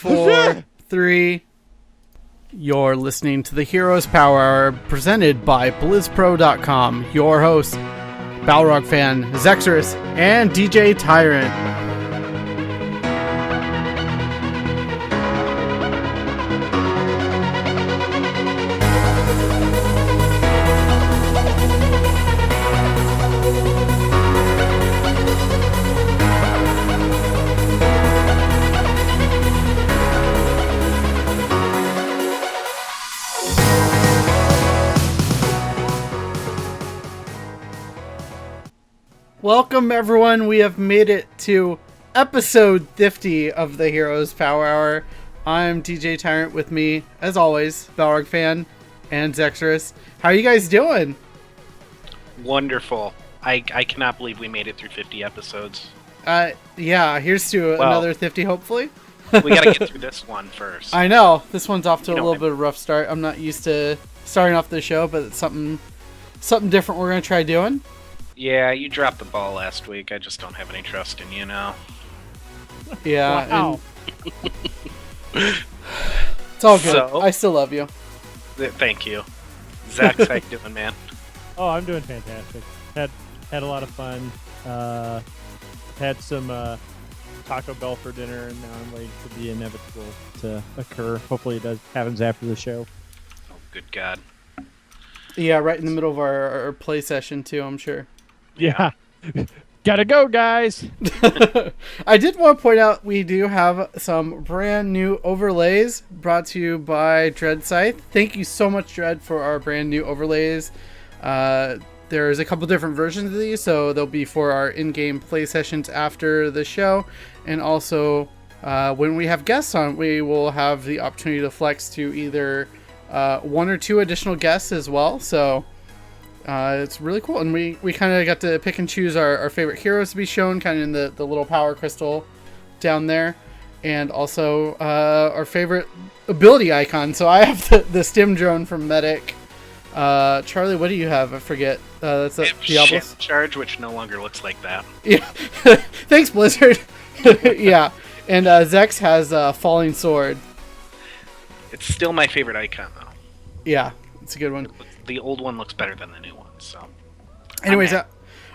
4, 3. You're listening to the Heroes Power Hour presented by BlizzPro.com. Your hosts, Balrog fan, Zexorus, and DJ Tyrant. Welcome, everyone. We have made it to episode 50 of the Heroes Power Hour. I'm DJ Tyrant, with me, as always, Balrog fan and Zexorus. How are you guys doing? Wonderful. I cannot believe we made it through 50 episodes. Yeah, here's to another 50, hopefully. We gotta get through this one first. I know. This one's off to a little bit of a rough start. I'm not used to starting off the show, but it's something different we're going to try doing. Yeah, you dropped the ball last week. I just don't have any trust in you now. Yeah. Wow. It's all good. So, I still love you. Thank you. Zach, how you doing, man? Oh, I'm doing fantastic. Had a lot of fun. Had some Taco Bell for dinner, and now I'm waiting for the inevitable to occur. Hopefully it happens after the show. Oh, good God. Yeah, right in the middle of our play session, too, I'm sure. Yeah. Gotta go, guys. I did want to point out we do have some brand new overlays brought to you by Dread Scythe. Thank you so much, Dread, for our brand new overlays. There's a couple different versions of these, so they'll be for our in-game play sessions after the show. And also, when we have guests on, we will have the opportunity to flex to either one or two additional guests as well. So it's really cool, and we kind of got to pick and choose our favorite heroes to be shown, kind of in the little power crystal down there, and also our favorite ability icon. So I have the stim drone from Medic. Charlie, what do you have? I forget. That's a Diablos charge, which no longer looks like that. Yeah. Thanks, Blizzard. Yeah, and Zex has Falling Sword. It's still my favorite icon, though. Yeah, it's a good one. The old one looks better than the new one, so... Anyways, I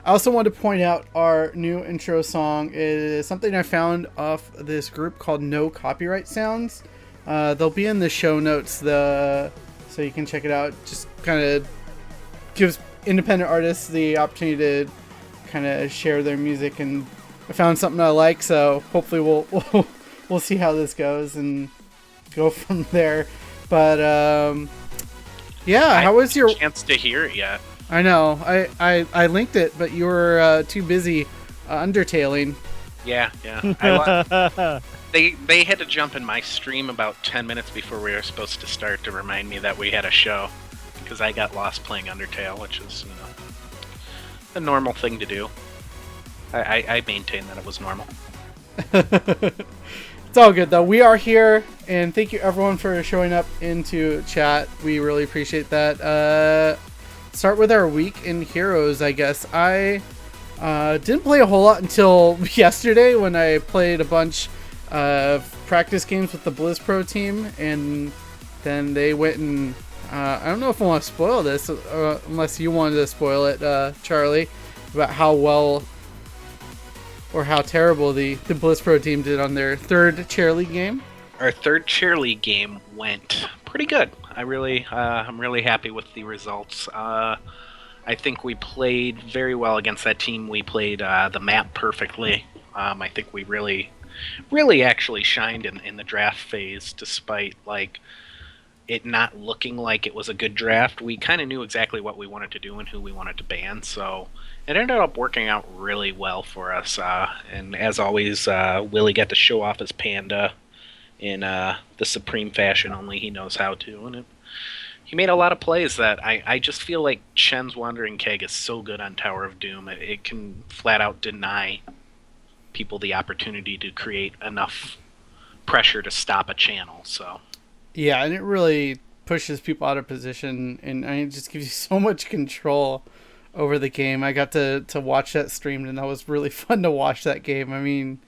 also wanted to point out our new intro song is something I found off this group called No Copyright Sounds. They'll be in the show notes, so you can check it out. Just kind of gives independent artists the opportunity to kind of share their music, and I found something I like, so hopefully we'll see how this goes and go from there. But yeah, how was your chance to hear it yet? I know I linked it, but you were too busy undertaling. Yeah. They had to jump in my stream about 10 minutes before we were supposed to start to remind me that we had a show, because I got lost playing Undertale, which is a normal thing to do. I maintain that it was normal. It's all good, though. We are here, and thank you, everyone, for showing up into chat. We really appreciate that. Start with our week in Heroes, I guess. I didn't play a whole lot until yesterday when I played a bunch of practice games with the BlizzPro team, and then they went and... I don't know if I want to spoil this, unless you wanted to spoil it, Charlie, about how well... or how terrible the BlizzPro team did on their third Chair League game. Our third Chair League game went pretty good. I'm really happy with the results. I think we played very well against that team. We played the map perfectly. I think we really actually shined in the draft phase, despite it not looking like it was a good draft. We kind of knew exactly what we wanted to do and who we wanted to ban, so it ended up working out really well for us. And as always, Willie got to show off his panda in the supreme fashion only he knows how to. And he made a lot of plays that I just feel like Shen's Wandering Keg is so good on Tower of Doom. It can flat out deny people the opportunity to create enough pressure to stop a channel. So yeah, and it really pushes people out of position, and it just gives you so much control over the game. I got to watch that streamed, and that was really fun to watch that game. I mean,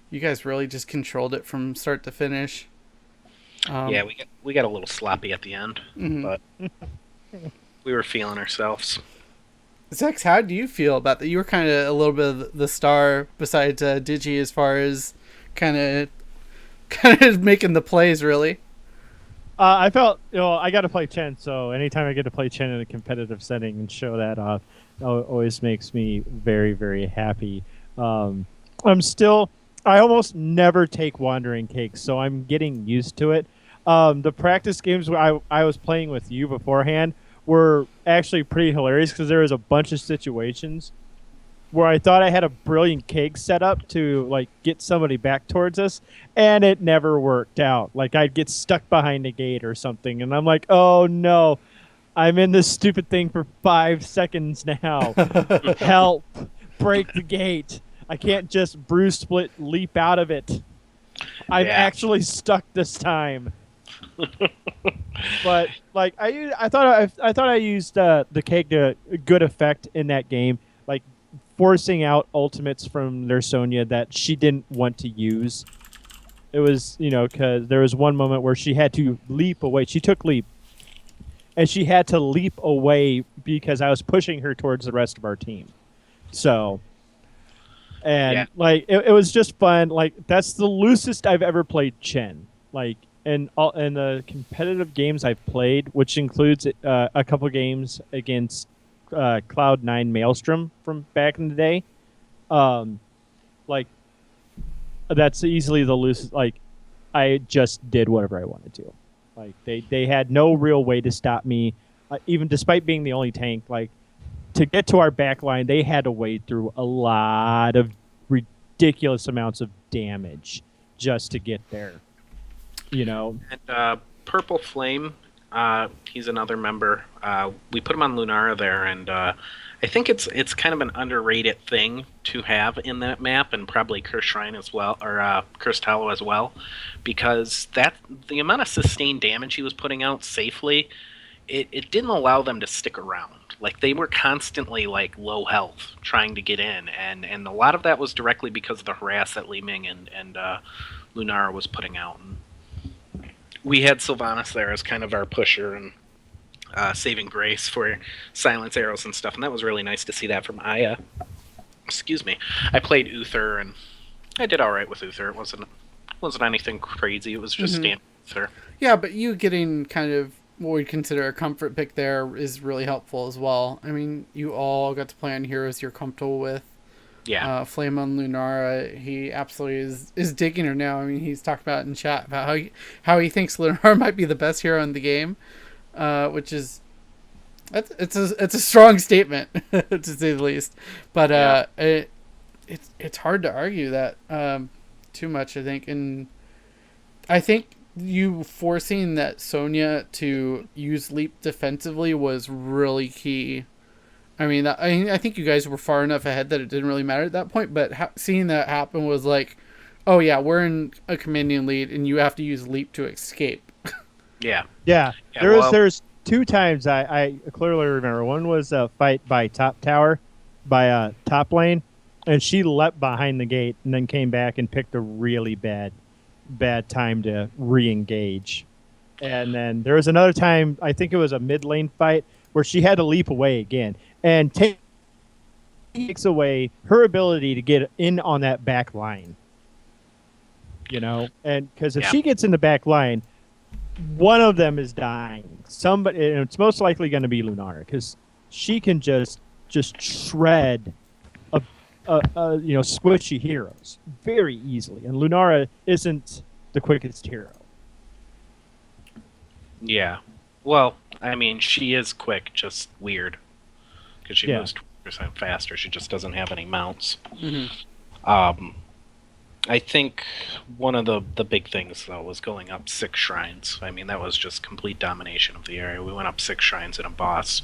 you guys really just controlled it from start to finish. Yeah, we got a little sloppy at the end, Mhm. but we were feeling ourselves. Zex, how do you feel about that? You were kind of a little bit of the star besides Digi as far as kind of kind of making the plays, really. I felt, I got to play Chen, so anytime I get to play Chen in a competitive setting and show that off, always makes me very, very happy. Um, I'm still, I almost never take Wandering Cakes, so I'm getting used to it. The practice games where I was playing with you beforehand were actually pretty hilarious because there was a bunch of situations where I thought I had a brilliant cake set up to like get somebody back towards us, and it never worked out. Like I'd get stuck behind a gate or something, and I'm like, oh no, I'm in this stupid thing for 5 seconds now. Help! Break the gate. I can't just bruise split leap out of it. I'm Yeah. actually stuck this time. But like I thought I used the cake to good effect in that game. Like forcing out ultimates from their Sonya that she didn't want to use. It was, because there was one moment where she had to leap away. She took leap, and she had to leap away because I was pushing her towards the rest of our team. So, Yeah. and like it was just fun. Like that's the loosest I've ever played Chen. Like in the competitive games I've played, which includes a couple games against Cloud9 Maelstrom from back in the day. Um, like that's easily the loosest. Like I just did whatever I wanted to. Like they had no real way to stop me, even despite being the only tank. Like to get to our back line, they had to wade through a lot of ridiculous amounts of damage just to get there. And Purple Flame, he's another member. We put him on Lunara there, and I think it's kind of an underrated thing to have in that map, and probably Curse Shrine as well, or Curse Tower as well, because the amount of sustained damage he was putting out safely, it didn't allow them to stick around. Like they were constantly like low health trying to get in, and a lot of that was directly because of the harass that Li Ming and Lunara was putting out. And we had Sylvanas there as kind of our pusher and saving grace for silence arrows and stuff, and that was really nice to see that from Aya. Excuse me. I played Uther, and I did all right with Uther. It wasn't anything crazy. It was just standard Uther. Yeah, but you getting kind of what we'd consider a comfort pick there is really helpful as well. I mean, you all got to play on heroes you're comfortable with. Yeah. Flame on Lunara, he absolutely is digging her now. I mean, he's talked about it in chat about how he thinks Lunara might be the best hero in the game, which is it's a strong statement to say the least. But it's hard to argue that too much. I think, and I think you forcing that Sonya to use leap defensively was really key. I mean, I think you guys were far enough ahead that it didn't really matter at that point, but seeing that happen was like, oh yeah, we're in a commanding lead, and you have to use leap to escape. Yeah. Yeah. Yeah, There's 2 times I clearly remember. One was a fight by top tower, by top lane, and she leapt behind the gate and then came back and picked a really bad time to re-engage. And then there was another time, I think it was a mid lane fight, where she had to leap away again and takes away her ability to get in on that back line. And because if she gets in the back line, one of them is dying. Somebody, and it's most likely going to be Lunara, because she can just shred squishy heroes very easily, and Lunara isn't the quickest hero. Yeah. Well, I mean, she is quick, just weird. Because she moves 20% faster. She just doesn't have any mounts. I think one of the big things, though, was going up 6 shrines. I mean, that was just complete domination of the area. We went up 6 shrines in a boss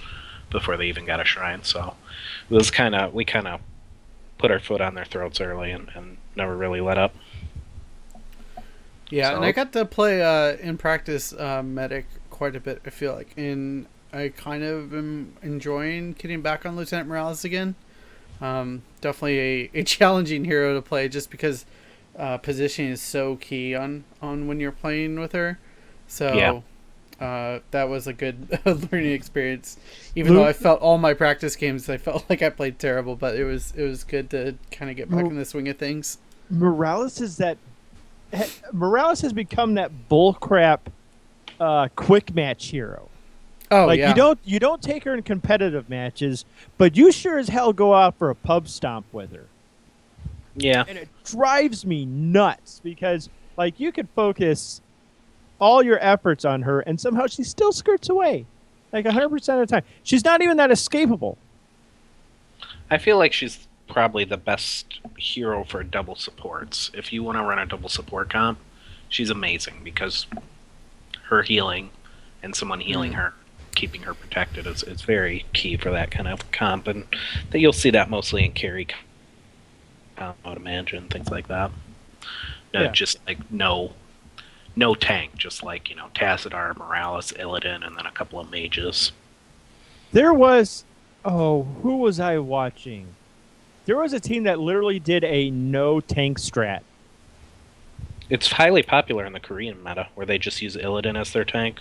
before they even got a shrine. So it was we kind of put our foot on their throats early and never really let up. Yeah, and I got to play in practice medic quite a bit, I feel like. And I kind of am enjoying getting back on Lieutenant Morales again. Definitely a challenging hero to play just because positioning is so key on when you're playing with her. So that was a good learning experience. Even though I felt all my practice games, I felt like I played terrible, but it was good to kind of get back in the swing of things. Morales has become that bullcrap quick match hero. Oh, like yeah. you don't take her in competitive matches, but you sure as hell go out for a pub stomp with her. Yeah. And it drives me nuts because like you could focus all your efforts on her and somehow she still skirts away. Like 100% of the time. She's not even that escapable. I feel like she's probably the best hero for double supports. If you want to run a double support comp, she's amazing because her healing and someone healing her, keeping her protected is very key for that kind of comp, and that you'll see that mostly in carry comp, I would imagine, things like that. Just like no tank, just like, Tassadar, Morales, Illidan, and then a couple of mages. There was who was I watching? There was a team that literally did a no tank strat. It's highly popular in the Korean meta, where they just use Illidan as their tank.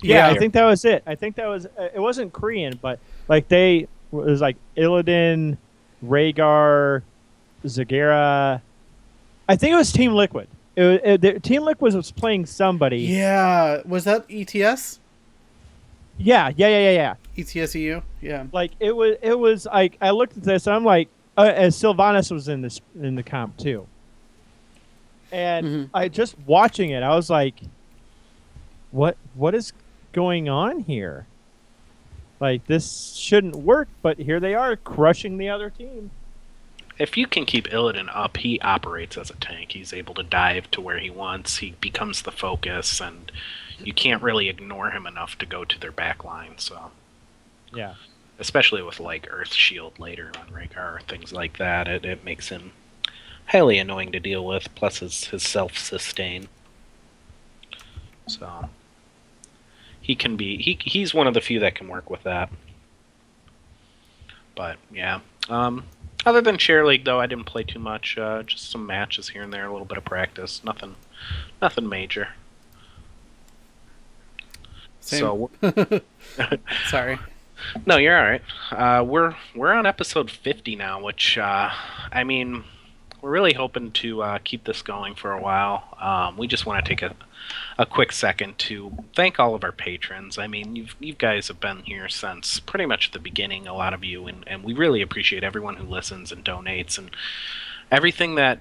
Yeah, I think that was it. I think that was it. Wasn't Korean, but like it was like Illidan, Rhaegar, Zagara. I think it was Team Liquid. Team Liquid was playing somebody. Yeah, was that ETS? Yeah. ETS EU, yeah. Like it was like I looked at this and I'm like, as Sylvanas was in the comp too. And I just watching it, I was like, what is going on here? Like this shouldn't work, but here they are crushing the other team. If you can keep Illidan up, he operates as a tank. He's able to dive to where he wants. He becomes the focus, and you can't really ignore him enough to go to their back line. So, yeah, especially with like Earth Shield later on Rhaegar, things like that, it makes him highly annoying to deal with. Plus his self-sustain. So he can be he's one of the few that can work with that. But yeah. Other than Chair League, though, I didn't play too much. Just some matches here and there, a little bit of practice. Nothing major. Same. So, sorry. No, you're all right. We're on episode 50 now, which I mean, we're really hoping to keep this going for a while. We just want to take a quick second to thank all of our patrons. I mean, you guys have been here since pretty much the beginning, a lot of you, and we really appreciate everyone who listens and donates and everything that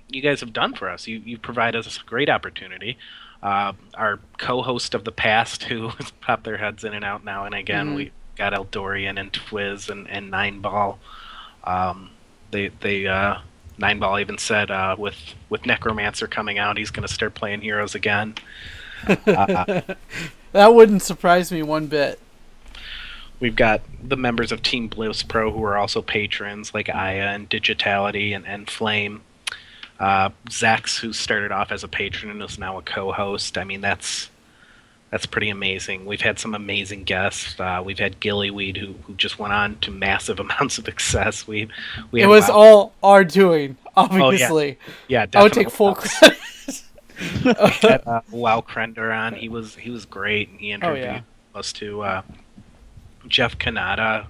you guys have done for us. You provide us a great opportunity. Our co-host of the past, who pop their heads in and out now and again, we got Eldorian and Twiz and Nine Ball. They Nine Ball even said with Necromancer coming out, he's going to start playing heroes again. That wouldn't surprise me one bit. We've got the members of Team Bliss Pro who are also patrons, like Aya and Digitality and Flame. Zax, who started off as a patron and is now a co-host. I mean, that's pretty amazing. We've had some amazing guests. We've had Gillyweed, who just went on to massive amounts of success. It was all our doing, obviously. Oh, yeah, I would take full credit. We had WoW Krender on. He was great. He interviewed us to Jeff Kanata.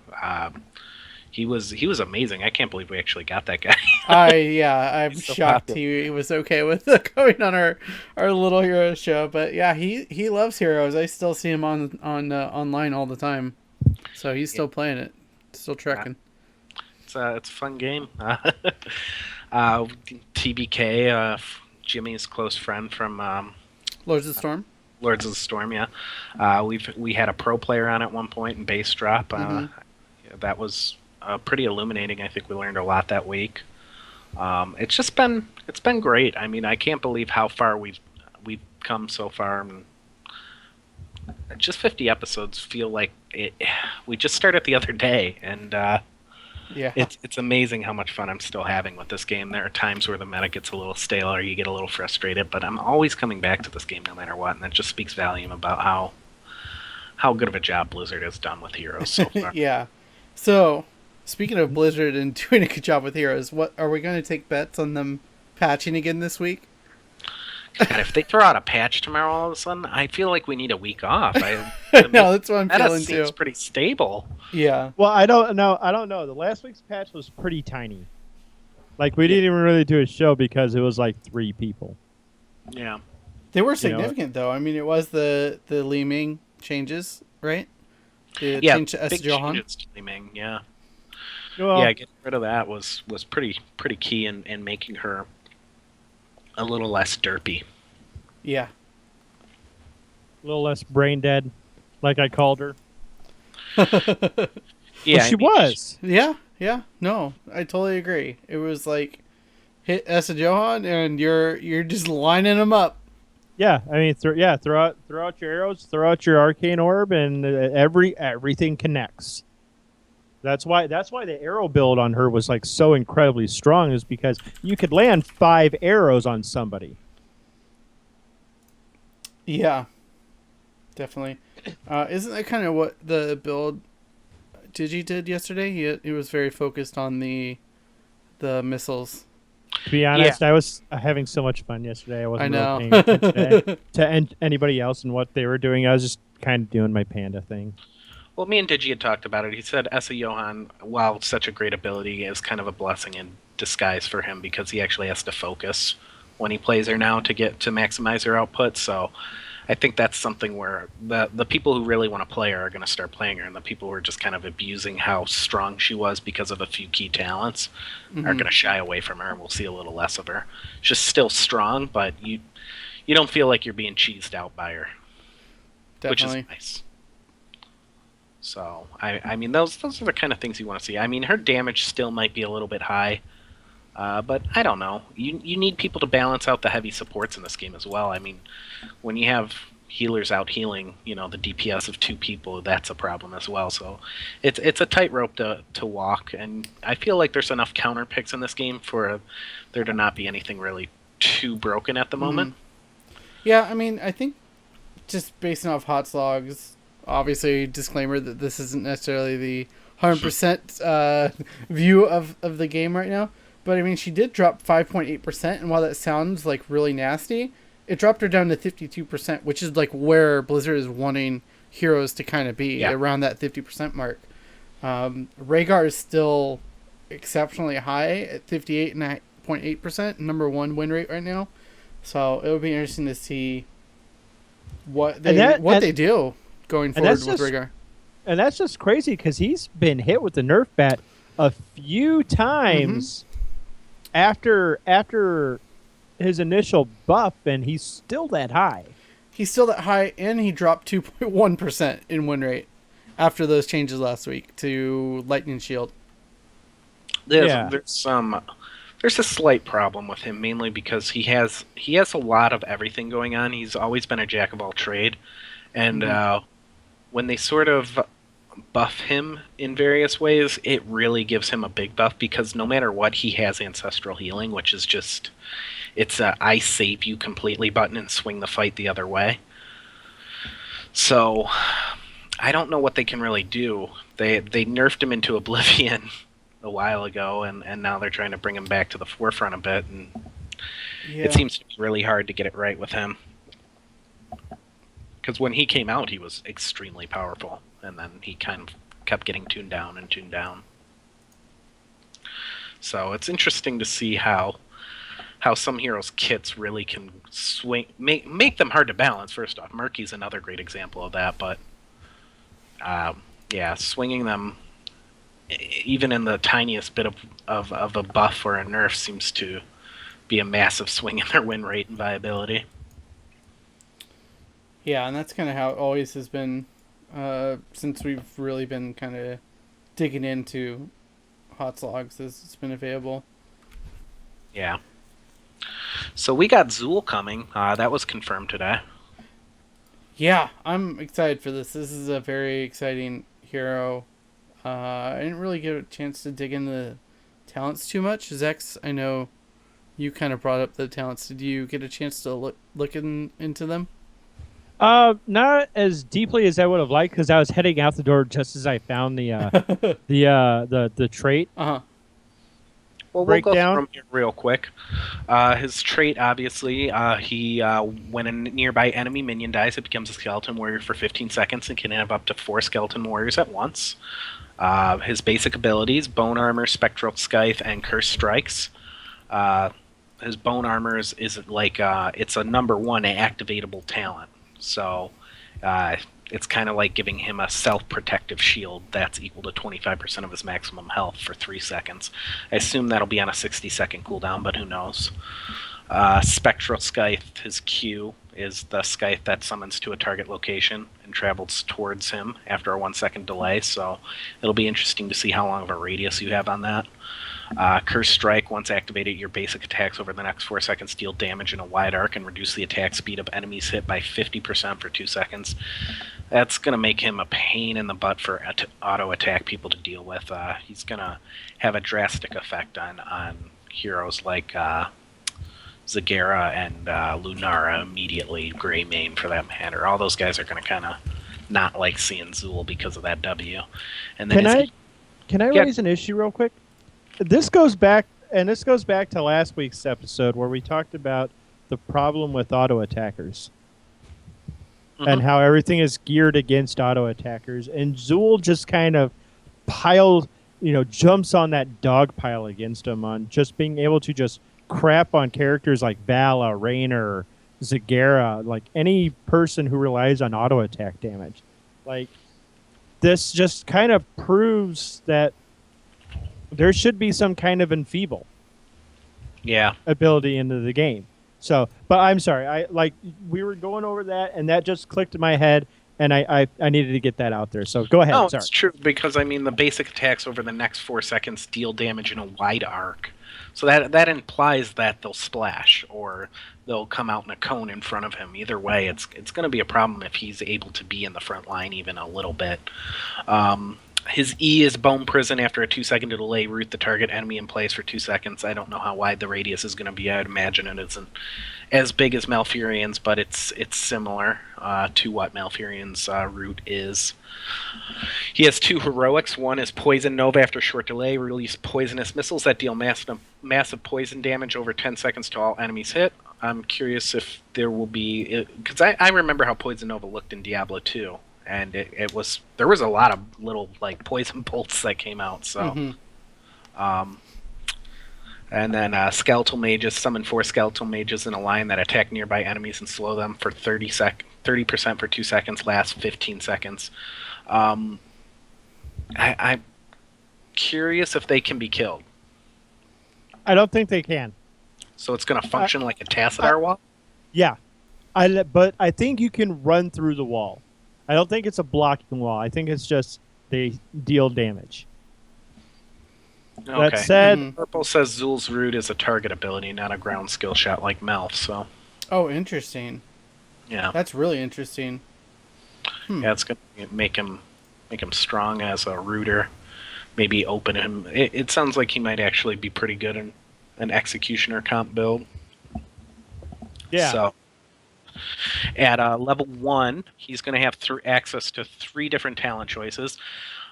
He was amazing. I can't believe we actually got that guy. I'm so shocked he was okay with going on our little hero show. But yeah, he loves heroes. I still see him on online all the time. So he's still playing it, still trekking. It's a fun game. TBK, Jimmy's close friend from Lords of the Storm. Lords of the Storm, yeah. We had a pro player on at one point in base drop. That was pretty illuminating. I think we learned a lot that week. It's been great. I mean, I can't believe how far we've come so far. And just 50 episodes feel like we just started the other day, and it's amazing how much fun I'm still having with this game. There are times where the meta gets a little stale or you get a little frustrated, but I'm always coming back to this game no matter what, and that just speaks volume about how good of a job Blizzard has done with heroes so far. Yeah. So, speaking of Blizzard and doing a good job with heroes, what are we going to take bets on them patching again this week? God, if they throw out a patch tomorrow all of a sudden, I feel like we need a week off. No, that's what I'm Meta feeling seems too. pretty stable. Yeah. Well, I don't know. I don't know. The last week's patch was pretty tiny. Like we didn't even really do a show because it was like 3 people. Yeah. They were significant though. I mean, it was the Li Ming changes, right? The Yeah, change to S big Johan. changes to Li Ming, yeah. Well, Yeah, getting rid of that was pretty key in making her a little less derpy. Yeah. a little less brain dead, like I called her. Yeah, Well, she was. Yeah, yeah. No, I totally agree. It was like hit Essa Johan and you're just lining them up. Yeah, I mean, throw out your arrows, throw out your arcane orb, and everything connects. That's why the arrow build on her was like so incredibly strong, is because you could land 5 arrows on somebody. Yeah, definitely. Isn't that kind of what the build Digi did yesterday? He was very focused on the missiles. To be honest, I was having so much fun yesterday. I wasn't I really know. paying attention to anybody else and what they were doing. I was just kind of doing my panda thing. Well, me and Digi had talked about it. He said Essa Johan, while such a great ability, is kind of a blessing in disguise for him because he actually has to focus when he plays her now to maximize her output. So I think that's something where the people who really want to play her are going to start playing her, and the people who are just kind of abusing how strong she was because of a few key talents are going to shy away from her, and we'll see a little less of her. She's still strong, but you don't feel like you're being cheesed out by her, Definitely. which is nice. So I mean those are the kind of things you want to see. I mean her damage still might be a little bit high, but I don't know. You need people to balance out the heavy supports in this game as well. I mean, when you have healers out healing, the DPS of 2 people, that's a problem as well. So it's a tightrope to walk, and I feel like there's enough counter picks in this game for there to not be anything really too broken at the moment. Yeah, I mean, I think just basing off hot slogs, obviously disclaimer that this isn't necessarily the 100% view of the game right now. But I mean, she did drop 5.8%, and while that sounds like really nasty, it dropped her down to 52%, which is like where Blizzard is wanting heroes to kind of be, around that 50% mark. Rhaegar is still exceptionally high at 58.8%, number 1 win rate right now. So it would be interesting to see what they do going forward with Rhaegar. And that's just crazy because he's been hit with the nerf bat a few times after his initial buff, and he's still that high. He's still that high, and he dropped 2.1% in win rate after those changes last week to Lightning Shield. There's a slight problem with him, mainly because he has a lot of everything going on. He's always been a jack of all trade, and when they sort of buff him in various ways, it really gives him a big buff because no matter what, he has ancestral healing, which is just it's a I save you completely button and swing the fight the other way. So I don't know what they can really do. They nerfed him into oblivion a while ago, and now they're trying to bring him back to the forefront a bit, and it seems to be really hard to get it right with him. Because when he came out, he was extremely powerful, and then he kind of kept getting tuned down and tuned down. So it's interesting to see how some heroes' kits really can make them hard to balance. First off, Murky's another great example of that, but swinging them even in the tiniest bit of a buff or a nerf seems to be a massive swing in their win rate and viability. Yeah, and that's kind of how it always has been since we've really been kind of digging into hot slogs as it's been available. Yeah. So we got Zool coming. That was confirmed today. Yeah, I'm excited for this. This is a very exciting hero. I didn't really get a chance to dig into the talents too much. Zex, I know you kind of brought up the talents. Did you get a chance to look into them? Not as deeply as I would have liked because I was heading out the door just as I found the the trait. Well, we'll go through breakdown? them here real quick. His trait, obviously, when a nearby enemy minion dies, it becomes a skeleton warrior for 15 seconds and can have up to 4 skeleton warriors at once. His basic abilities: Bone Armor, Spectral Scythe, and Curse Strikes. Uh, his Bone Armor is like it's a number 1 activatable talent. So uh, it's kind of like giving him a self-protective shield that's equal to 25% of his maximum health for 3 seconds. I assume that'll be on a 60-second cooldown, but who knows? Spectral Scythe, his Q, is the scythe that summons to a target location and travels towards him after a 1-second delay, so it'll be interesting to see how long of a radius you have on that. Curse Strike, once activated, your basic attacks over the next 4 seconds deal damage in a wide arc and reduce the attack speed of enemies hit by 50% for 2 seconds. That's going to make him a pain in the butt for auto-attack people to deal with. He's going to have a drastic effect on heroes like Zagara and Lunara immediately, Greymane for that matter. All those guys are going to kind of not like seeing Zool because of that W. And then Can I raise an issue real quick? This goes back to last week's episode where we talked about the problem with auto attackers and how everything is geared against auto attackers, and Zool just kind of jumps on that dog pile against him on just being able to just crap on characters like Vala, Raynor, Zagara, like any person who relies on auto attack damage. Like, this just kind of proves that there should be some kind of enfeeble ability into the game. So, but I'm sorry, we were going over that, and that just clicked in my head, and I needed to get that out there. So go ahead. No, sorry. It's true, because I mean the basic attacks over the next 4 seconds deal damage in a wide arc. So that implies that they'll splash or they'll come out in a cone in front of him. Either way, it's going to be a problem if he's able to be in the front line even a little bit. His E is Bone Prison. After a 2-second delay, root the target enemy in place for 2 seconds. I don't know how wide the radius is going to be. I'd imagine it isn't as big as Malfurion's, but it's similar to what Malfurion's root is. He has 2 heroics. One is Poison Nova. After a short delay, release poisonous missiles that deal massive poison damage over 10 seconds to all enemies hit. I'm curious if there will be... Because I remember how Poison Nova looked in Diablo 2. And there was a lot of little like poison bolts that came out. So, and then skeletal mages, summon 4 skeletal mages in a line that attack nearby enemies and slow them for 30% for 2 seconds. Last 15 seconds. I'm curious if they can be killed. I don't think they can. So it's going to function like a Tassadar wall. Yeah, but I think you can run through the wall. I don't think it's a blocking wall. I think it's just they deal damage. Okay. That said, Purple says Zool's root is a target ability, not a ground skill shot like Melf. So. Oh, interesting. Yeah. That's really interesting. Yeah, it's gonna make him strong as a rooter. Maybe open him. It sounds like he might actually be pretty good in an executioner comp build. Yeah. So. At level 1, he's going to have access to 3 different talent choices.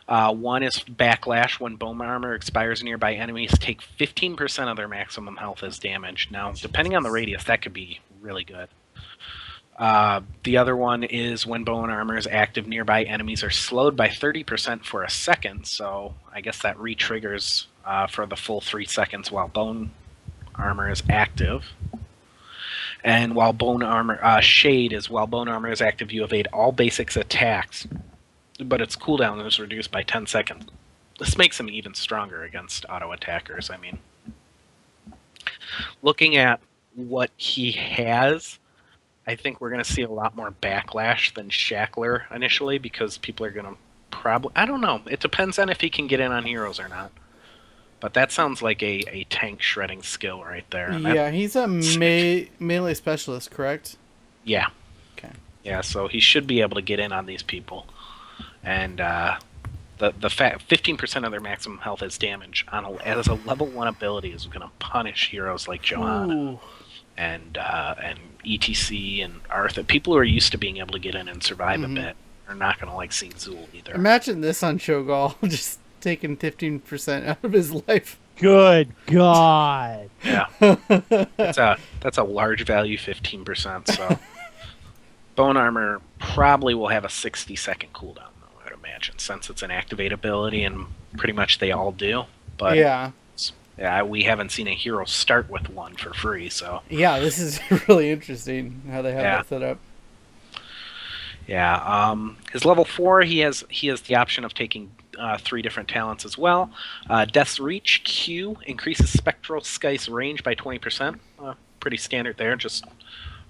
One is Backlash. When Bone Armor expires, nearby enemies take 15% of their maximum health as damage. Now, depending on the radius, that could be really good. The other one is when Bone Armor is active, nearby enemies are slowed by 30% for a second. So I guess that re-triggers for the full 3 seconds while Bone Armor is active. And while Bone Armor Shade is while Bone Armor is active, you evade all basics attacks, but its cooldown is reduced by 10 seconds. This makes him even stronger against auto attackers. I mean, looking at what he has, I think we're going to see a lot more Backlash than Shackler initially, because people are going to probably... I don't know. It depends on if he can get in on heroes or not. But that sounds like a tank shredding skill right there. Yeah, he's a melee specialist, correct? Yeah. Okay. Yeah, so he should be able to get in on these people. And the fact 15% of their maximum health as damage as a level 1 ability is going to punish heroes like Johanna and ETC and Arthur. People who are used to being able to get in and survive a bit are not going to like seeing Zool either. Imagine this on Shogal, just taking 15% out of his life. Good God. Yeah, that's a large value, 15%. So bone armor probably will have a 60-second cooldown, though, I'd imagine, since it's an activate ability, and pretty much they all do. But Yeah. yeah, we haven't seen a hero start with one for free, so Yeah, this is really interesting how they have yeah. that set up. Yeah, his level 4, he has the option of taking 3 different talents as well. Death's Reach Q increases Spectral Sky's range by 20%. Pretty standard there, just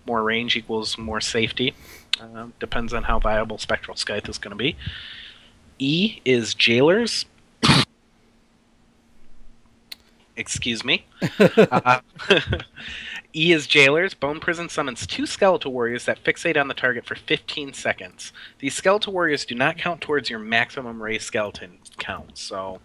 more range equals more safety. Depends on how viable Spectral Scythe is going to be. E is Jailers. Excuse me. Uh, E is Jailers. Bone Prison summons 2 Skeletal Warriors that fixate on the target for 15 seconds. These Skeletal Warriors do not count towards your maximum raised skeleton count, so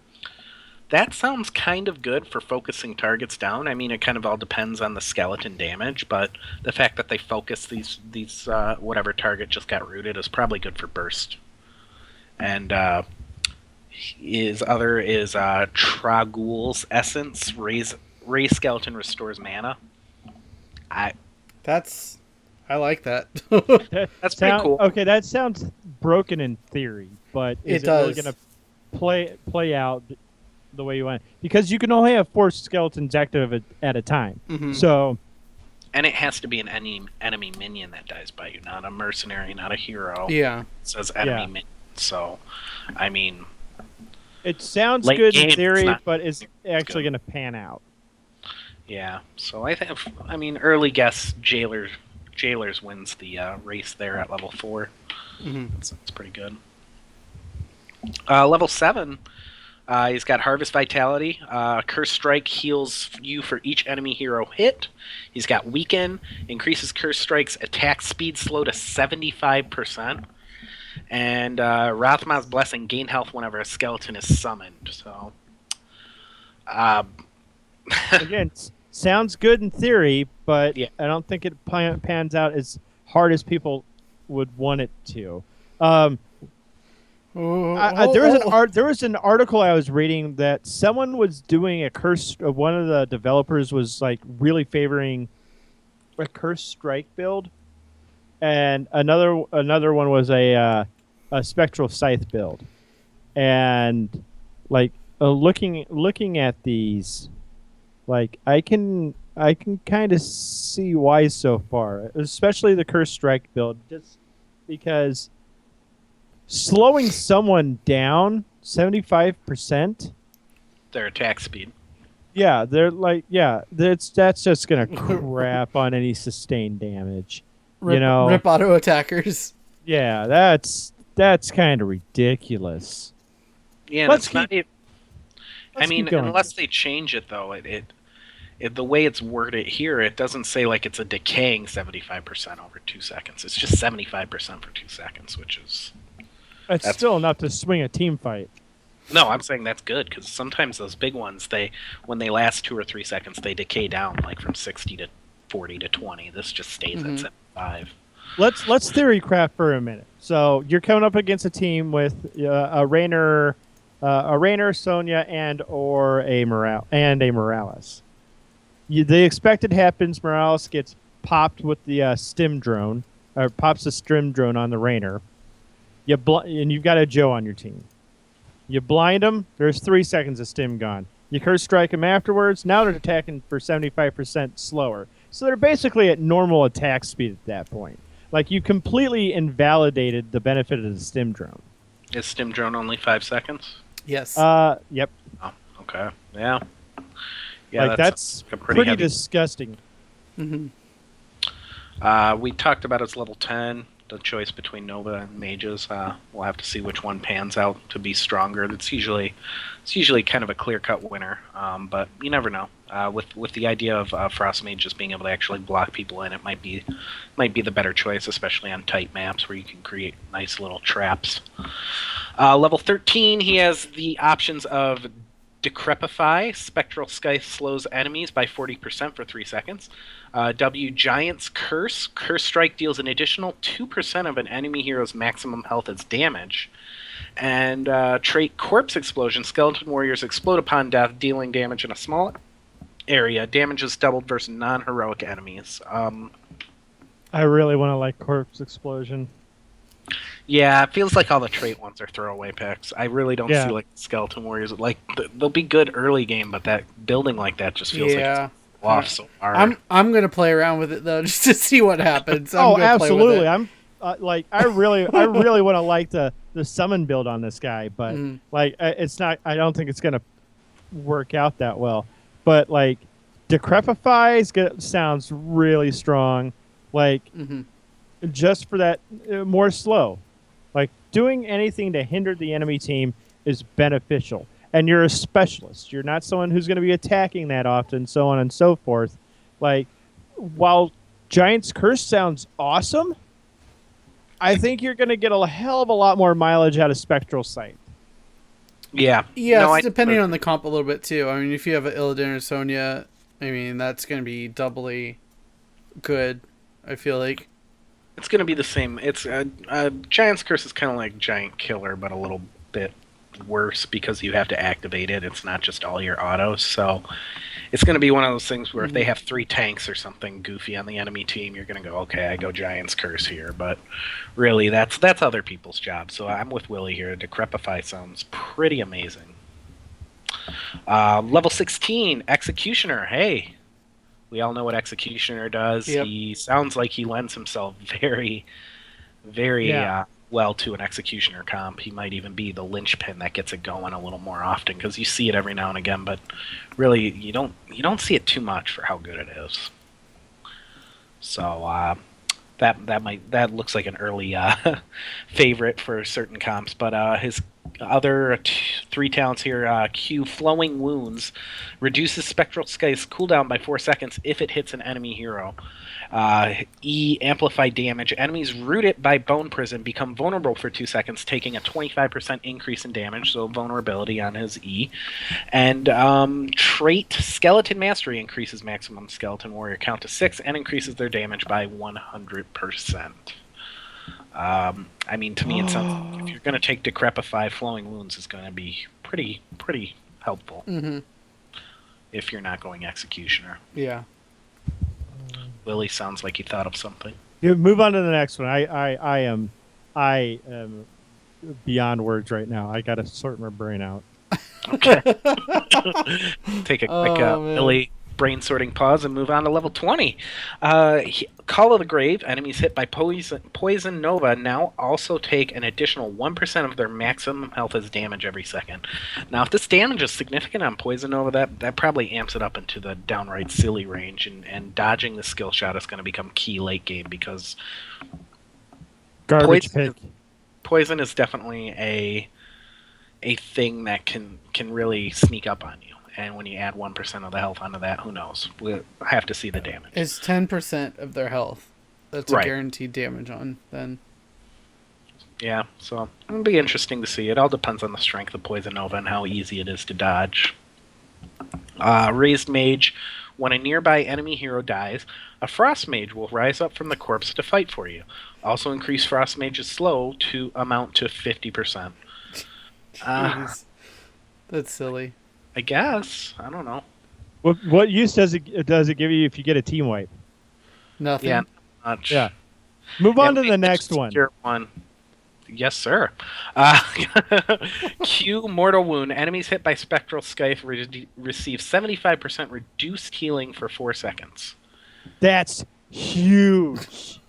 that sounds kind of good for focusing targets down. I mean, it kind of all depends on the skeleton damage, but the fact that they focus these whatever target just got rooted is probably good for burst. And his other is Tragul's Essence. Raise skeleton restores mana. I like that. That's pretty cool. Okay, that sounds broken in theory, but is it really going to play out the way you want it? Because you can only have 4 skeletons active at a time. Mm-hmm. So, and it has to be an enemy minion that dies by you, not a mercenary, not a hero. Yeah. It says enemy minion. So, I mean, it sounds good in theory, but is actually going to pan out. Yeah. So I mean, early guess Jailers wins the race there at level 4. Mm-hmm. That's pretty good. Level 7. He's got Harvest Vitality. Curse Strike heals you for each enemy hero hit. He's got Weaken. Increases Curse Strike's attack speed slow to 75%. And Rathma's Blessing, gain health whenever a skeleton is summoned. So, again, sounds good in theory, but yeah. I don't think it pans out as hard as people would want it to. There was an article I was reading that someone was doing a curse. One of the developers was like really favoring a Curse Strike build, and another one was a Spectral Scythe build, and like looking at these, like I can kind of see why so far, especially the Curse Strike build, just because slowing someone down 75%, their attack speed. Yeah, they're like, that's just gonna crap on any sustained damage. Rip auto attackers. Yeah, that's kind of ridiculous. Yeah, it's not. I mean, unless they change it though, it the way it's worded here, it doesn't say like it's a decaying 75% over 2 seconds. It's just 75% for 2 seconds, which is that's still enough to swing a team fight. No, I'm saying that's good because sometimes those big ones, when they last 2 or 3 seconds, they decay down like from 60 to 40 to 20. This just stays at 75. Let's theory craft for a minute. So you're coming up against a team with a Rainer, Sonya, and or a Morales. The expected happens. Morales gets popped with the stim drone, or pops the stim drone on the Rainer. And you've got a Joe on your team. You blind them. There's 3 seconds of stim gone. You Curse Strike them afterwards. Now they're attacking for 75% slower. So they're basically at normal attack speed at that point. Like, you completely invalidated the benefit of the stim drone. Is stim drone only 5 seconds? Yes. Yep. Oh, okay. Yeah. Yeah, like, that's pretty disgusting. Mm-hmm. We talked about its level 10. The choice between Nova and Mages. We'll have to see which one pans out to be stronger. It's usually kind of a clear-cut winner, but you never know. With the idea of Frost Mage just being able to actually block people in, it might be the better choice, especially on tight maps where you can create nice little traps. Level 13, he has the options of Decrepify. Spectral Scythe slows enemies by 40% for 3 seconds. W Giant's Curse. Curse Strike deals an additional 2% of an enemy hero's maximum health as damage. And trait Corpse Explosion. Skeleton warriors explode upon death, dealing damage in a small area. Damage is doubled versus non-heroic enemies. I really want to like Corpse Explosion. Yeah, it feels like all the trait ones are throwaway picks. I really don't Yeah. see like skeleton warriors. Like they'll be good early game, but that building like that just feels like it's off so hard. I'm gonna play around with it though, just to see what happens. Oh, gonna play with absolutely. it. I'm I really want to like the summon build on this guy, but like it's not. I don't think it's gonna work out that well. But like Decrepify sounds really strong. Like just for that, more slow. Like doing anything to hinder the enemy team is beneficial. And you're a specialist. You're not someone who's going to be attacking that often, so on and so forth. Like, while Giant's Curse sounds awesome, I think you're going to get a hell of a lot more mileage out of Spectral Sight. Yeah. Yeah, No, it's depending on the comp a little bit too. I mean, if you have an Illidan or Sonya, I mean, that's going to be doubly good, I feel like. It's going to be the same. It's Giant's Curse is kind of like Giant Killer, but a little bit worse because you have to activate it. It's not just all your autos. So it's going to be one of those things where if they have 3 tanks or something goofy on the enemy team, you're going to go, okay, I go Giant's Curse here. But really, that's other people's job. So I'm with Willie here. Decrepify sounds pretty amazing. Level 16, Executioner. Hey, we all know what Executioner does. Yep. He sounds like he lends himself very, very well to an Executioner comp. He might even be the linchpin that gets it going a little more often because you see it every now and again, but really you don't see it too much for how good it is. So that looks like an early favorite for certain comps, but his other 3 talents here, Q Flowing Wounds reduces Spectral Sky's cooldown by 4 seconds if it hits an enemy hero. E Amplify Damage. Enemies rooted by Bone Prison become vulnerable for 2 seconds, taking a 25% increase in damage, so vulnerability on his E. And trait Skeleton Mastery increases maximum Skeleton Warrior count to 6 and increases their damage by 100%. I mean, to me, it sounds like if you're going to take Decrepify, Flowing Wounds is going to be pretty helpful. If you're not going Executioner. Yeah. Willie sounds like he thought of something. Yeah, move on to the next one. I am beyond words right now. I got to sort my brain out. Okay. Take a quick Willie brain sorting pause and move on to level 20. Call of the Grave. Enemies hit by Poison Nova now also take an additional 1% of their maximum health as damage every second. Now, if this damage is significant on Poison Nova, that probably amps it up into the downright silly range, and dodging the skill shot is going to become key late game because Garbage pick. Poison is definitely a thing that can really sneak up on you. And when you add 1% of the health onto that, who knows? We'll have to see the damage. It's 10% of their health. That's a guaranteed damage on then. Yeah, so it'll be interesting to see. It all depends on the strength of Poison Nova and how easy it is to dodge. Raised Mage. When a nearby enemy hero dies, a Frost Mage will rise up from the corpse to fight for you. Also increase Frost Mage's slow to amount to 50%. That's silly. I guess. I don't know. What use does it give you if you get a team wipe? Nothing. Yeah, much. Yeah. Move on to the next one. Yes, sir. Q Mortal Wound. Enemies hit by Spectral Scythe receive 75% reduced healing for 4 seconds. That's huge.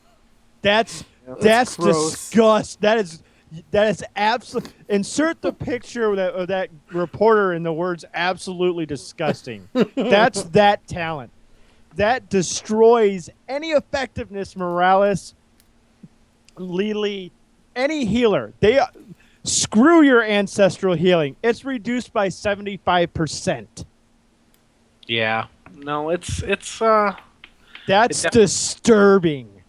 That's disgust. That is absolute. Insert the picture of that reporter in the words "absolutely disgusting." That's that talent. That destroys any effectiveness, Morales, Lily, any healer. Screw your ancestral healing. It's reduced by 75%. Yeah. No, it's That's disturbing,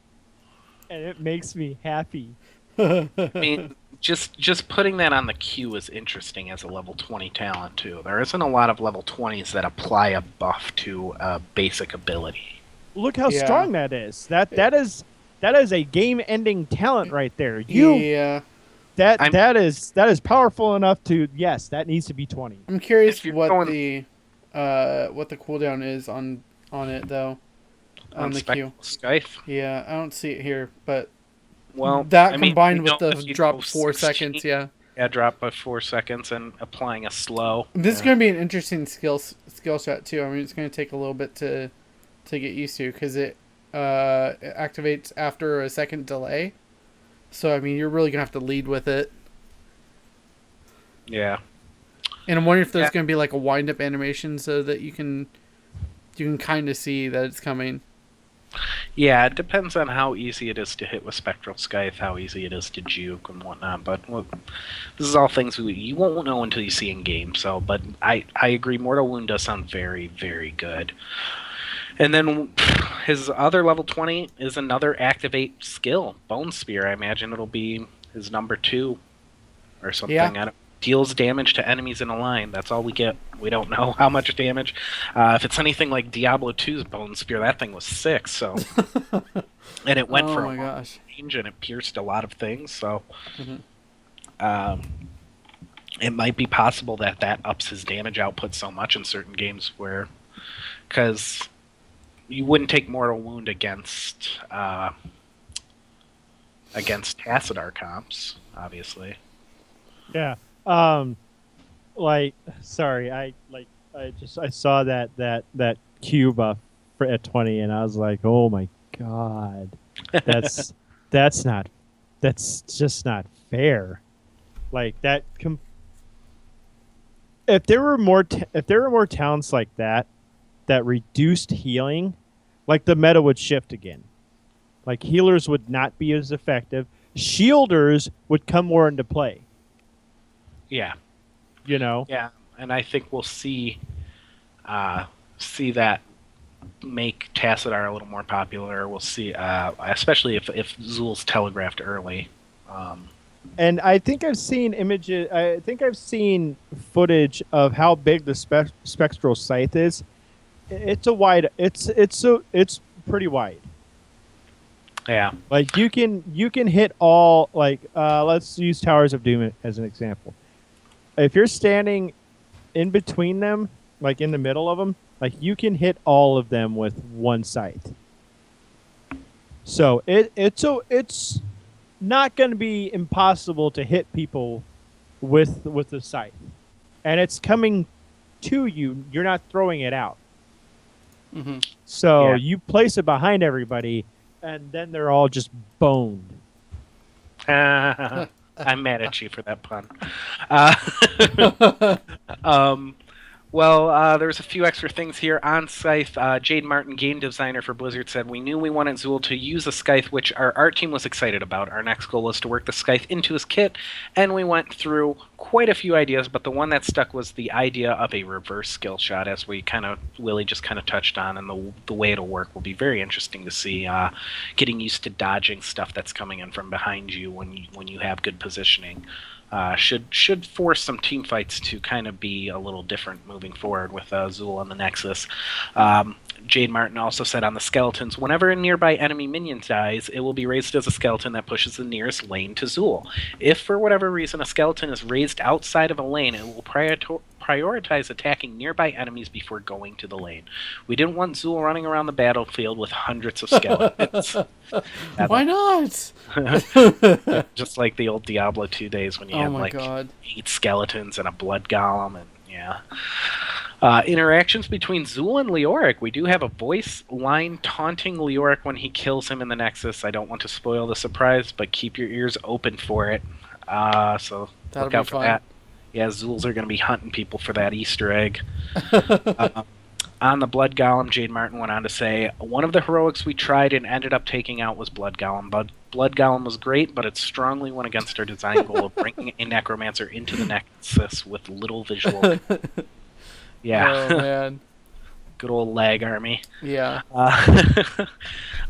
and it makes me happy. I mean, just putting that on the queue is interesting as a level 20 talent too. There isn't a lot of level 20s that apply a buff to a basic ability. Look how strong that is. That is a game-ending talent right there. You that is powerful enough to, yes, that needs to be 20. I'm curious If you're what going the cooldown is on it though. On on the Q. Spectral Scythe, Yeah, I don't see it here, but well, that I mean, we combined with know the if you drop go 4 seconds, 16, yeah. yeah, drop by 4 seconds and applying a slow. This is Yeah. going to be an interesting skill shot too. I mean, it's going to take a little bit to get used to because it activates after a second delay. So I mean, you're really going to have to lead with it. Yeah. And I'm wondering if there's Yeah. going to be like a wind up animation so that you can kind of see that it's coming. Yeah, it depends on how easy it is to hit with Spectral Scythe, how easy it is to juke and whatnot. But well, this is all things you won't know until you see in game. So, but I agree. Mortal Wound does sound very, very good. And then his other level 20 is another activate skill, Bone Spear. I imagine it'll be his number 2 or something. Yeah. I don't, deals damage to enemies in a line. That's all we get. We don't know how much damage. If it's anything like Diablo 2's Bone Spear, that thing was 6. So, and it went Oh for a my long gosh. range, and it pierced a lot of things. So, Mhm. it might be possible that ups his damage output so much in certain games where, because you wouldn't take Mortal Wound against Tassadar comps, obviously. Yeah. Like, sorry, I saw that Q buff at 20, and I was like, oh my god, that's just not fair. Like that. If there were more talents like that reduced healing, like the meta would shift again. Like healers would not be as effective. Shielders would come more into play. Yeah. You know? Yeah, and I think we'll see that make Tassadar a little more popular. We'll see, especially if Zul's telegraphed early. And I think I've seen images. I think I've seen footage of how big the spectral scythe is. It's a wide. It's pretty wide. Yeah. Like you can hit all, like let's use Towers of Doom as an example. If you're standing in between them, like in the middle of them, like you can hit all of them with one scythe. So it's not going to be impossible to hit people with the scythe, and it's coming to you. You're not throwing it out. Mm-hmm. So Yeah. you place it behind everybody, and then they're all just boned. I'm mad at you for that pun. There's a few extra things here. On Scythe, Jade Martin, game designer for Blizzard, said, "We knew we wanted Zool to use a Scythe, which our art team was excited about. Our next goal was to work the Scythe into his kit, and we went through quite a few ideas, but the one that stuck was the idea of a reverse skill shot, as Willie just kind of touched on, and the way it'll work will be very interesting to see, getting used to dodging stuff that's coming in from behind you when you have good positioning. Should force some team fights to kind of be a little different moving forward with Zool on the Nexus." Jade Martin also said, on the skeletons, whenever a nearby enemy minion dies, it will be raised as a skeleton that pushes the nearest lane to Zool. If for whatever reason a skeleton is raised outside of a lane, it will prioritize attacking nearby enemies before going to the lane. We didn't want Zool running around the battlefield with hundreds of skeletons. Why not? Just like the old Diablo 2 days when you had like God. 8 skeletons and a blood golem, and yeah. Interactions between Zool and Leoric. We do have a voice line taunting Leoric when he kills him in the Nexus. I don't want to spoil the surprise, but keep your ears open for it. So That'll look be out for fun. that. Yeah, Zools are going to be hunting people for that Easter egg. On the Blood Golem, Jade Martin went on to say, one of the heroics we tried and ended up taking out was Blood Golem. Blood Golem was great, but it strongly went against our design goal of bringing a Necromancer into the Nexus with little visual. Yeah. Oh man. Good old lag army. Yeah.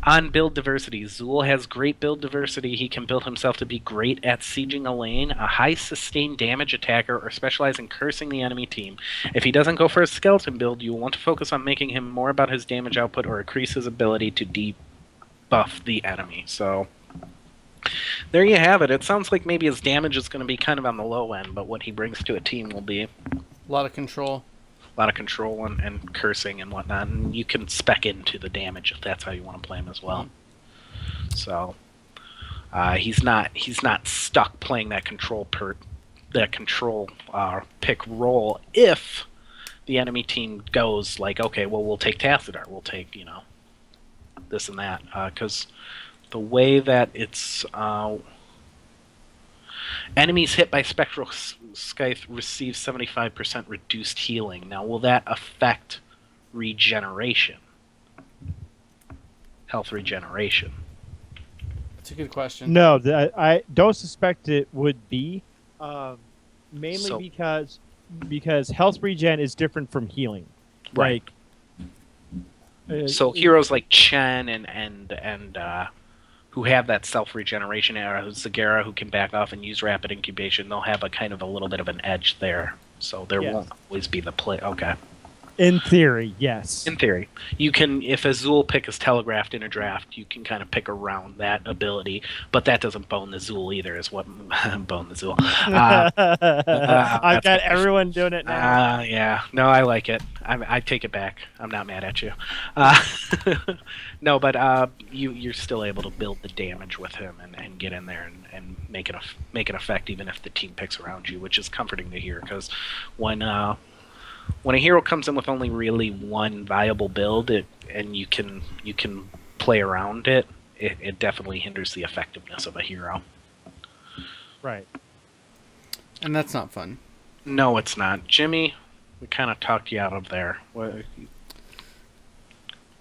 On build diversity, Zool has great build diversity. He can build himself to be great at sieging a lane, a high sustained damage attacker, or specialize in cursing the enemy team. If he doesn't go for a skeleton build, you will want to focus on making him more about his damage output or increase his ability to debuff the enemy. So there you have it. It sounds like maybe his damage is going to be kind of on the low end, but what he brings to a team will be a lot of control. lot of control and cursing and whatnot, and you can spec into the damage if that's how you want to play him as well. So he's not stuck playing that control pick role if the enemy team goes like, okay, well, we'll take Tassadar, we'll take this and that, because the way that it's enemies hit by Spectral Scythe receive 75% reduced healing. Now, will that affect regeneration? Health regeneration? That's a good question. No, I don't suspect it would be, mainly because health regen is different from healing. Right. So heroes like Chen and who have that self-regeneration era, Zagara, who can back off and use rapid incubation, they'll have a kind of a little bit of an edge there. So there won't always be the play. Okay. In theory, yes. In theory. You can, if Azul pick is telegraphed in a draft, you can kind of pick around that ability, but that doesn't bone the Zul either, is what... bone the Zul. I've got everyone doing it now. Yeah. No, I like it. I take it back. I'm not mad at you. No, but you're still able to build the damage with him and get in there and make it affect even if the team picks around you, which is comforting to hear, because when a hero comes in with only really one viable build, and you can play around it, it definitely hinders the effectiveness of a hero. Right. And that's not fun. No, it's not. Jimmy, we kind of talked you out of there. What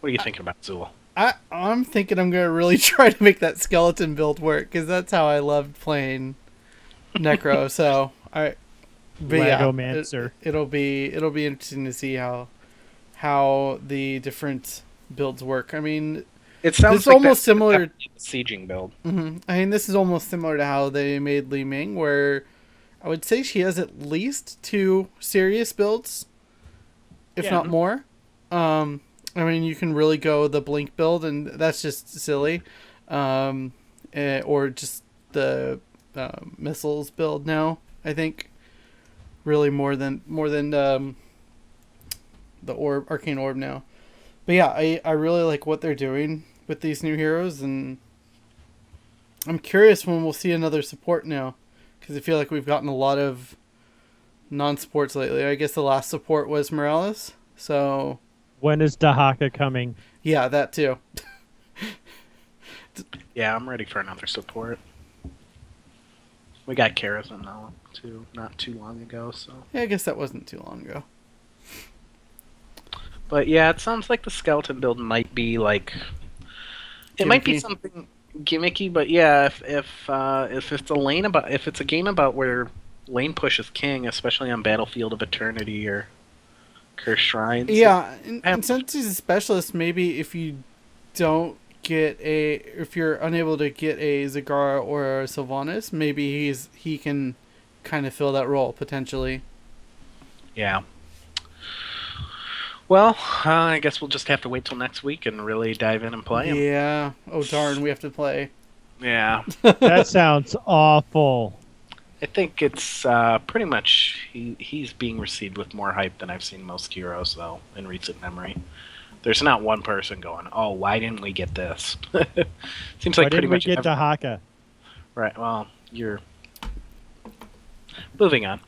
are you thinking about Zul? I'm thinking I'm going to really try to make that skeleton build work, because that's how I loved playing Necro. So, but Legomancer. It'll be interesting to see how the different builds work. I mean, it sounds like almost similar sieging build. Mm-hmm. I mean, this is almost similar to how they made Li Ming, where I would say she has at least 2 serious builds, if not more. I mean, you can really go the Blink build, and that's just silly, or just the missiles build now. I think. Really more than the arcane orb now. But yeah, I really like what they're doing with these new heroes, and I'm curious when we'll see another support now, because I feel like we've gotten a lot of non-supports lately. I guess the last support was Morales, so... When is Dahaka coming? Yeah, that too. Yeah, I'm ready for another support. We got Karazhan now, too, not too long ago, so... Yeah, I guess that wasn't too long ago. But yeah, it sounds like the skeleton build might be like... It might be something gimmicky, but yeah, if it's a game about where lane push is king, especially on Battlefield of Eternity or Cursed Shrines... Yeah, and since he's a specialist, maybe if you don't if you're unable to get a Zagara or a Sylvanas, maybe he can kind of fill that role potentially. Yeah. Well, I guess we'll just have to wait till next week and really dive in and play him. Yeah. Oh darn, we have to play. Yeah. That sounds awful. I think it's pretty much he's being received with more hype than I've seen most heroes, though, in recent memory. There's not one person going, "Oh, why didn't we get this?" Seems like pretty much. Why didn't we get Dahaka? Right. Well, you're moving on.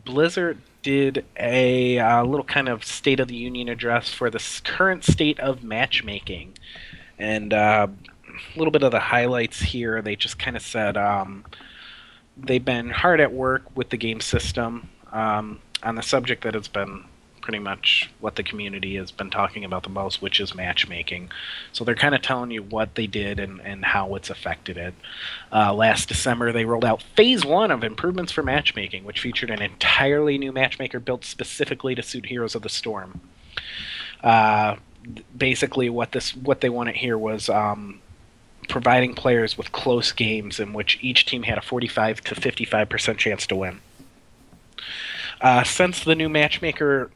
Blizzard did a little kind of State of the Union address for the current state of matchmaking, and a little bit of the highlights here. They just kind of said they've been hard at work with the game system. On the subject that has been pretty much what the community has been talking about the most, which is matchmaking. So they're kind of telling you what they did and how it's affected it. Last December, they rolled out Phase 1 of improvements for matchmaking, which featured an entirely new matchmaker built specifically to suit Heroes of the Storm. Basically, what they wanted here was providing players with close games in which each team had a 45 to 55% chance to win. Since the new matchmaker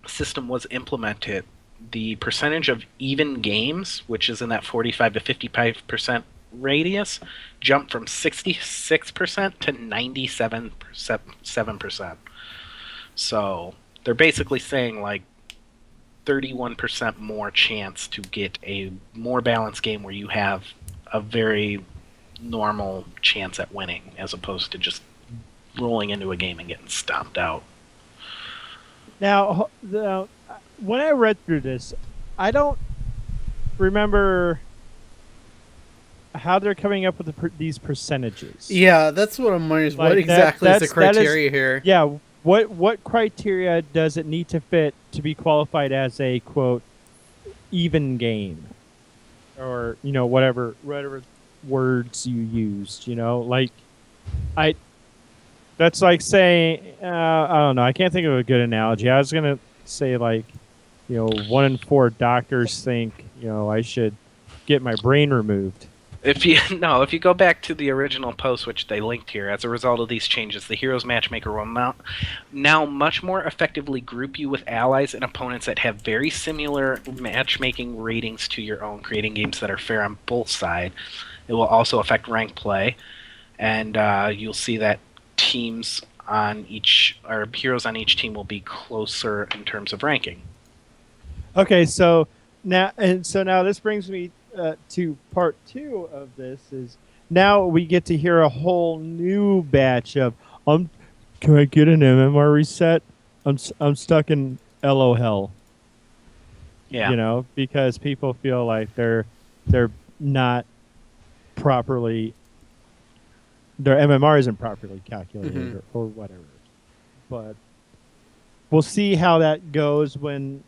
system was implemented, the percentage of even games, which is in that 45 to 55% radius, jumped from 66% to 97%. So they're basically saying like 31% more chance to get a more balanced game where you have a very normal chance at winning as opposed to just rolling into a game and getting stomped out. Now, when I read through this, I don't remember how they're coming up with these percentages. Yeah, that's what I'm wondering. Is Like what exactly is the criteria here? Yeah, what criteria does it need to fit to be qualified as a quote even game, or whatever words you used. Like I. That's like saying I don't know. I can't think of a good analogy. I was gonna say like 1 in 4 doctors think I should get my brain removed. If you go back to the original post which they linked here, as a result of these changes, the Heroes Matchmaker will now much more effectively group you with allies and opponents that have very similar matchmaking ratings to your own, creating games that are fair on both sides. It will also affect rank play, and you'll see that teams on each, or heroes on each team, will be closer in terms of ranking. Okay, so now this brings me to part 2 of this. Is now we get to hear a whole new batch of can I get an MMR reset? I'm stuck in LOL. Yeah. Because people feel like they're not properly, their MMR isn't properly calculated or whatever. But we'll see how that goes when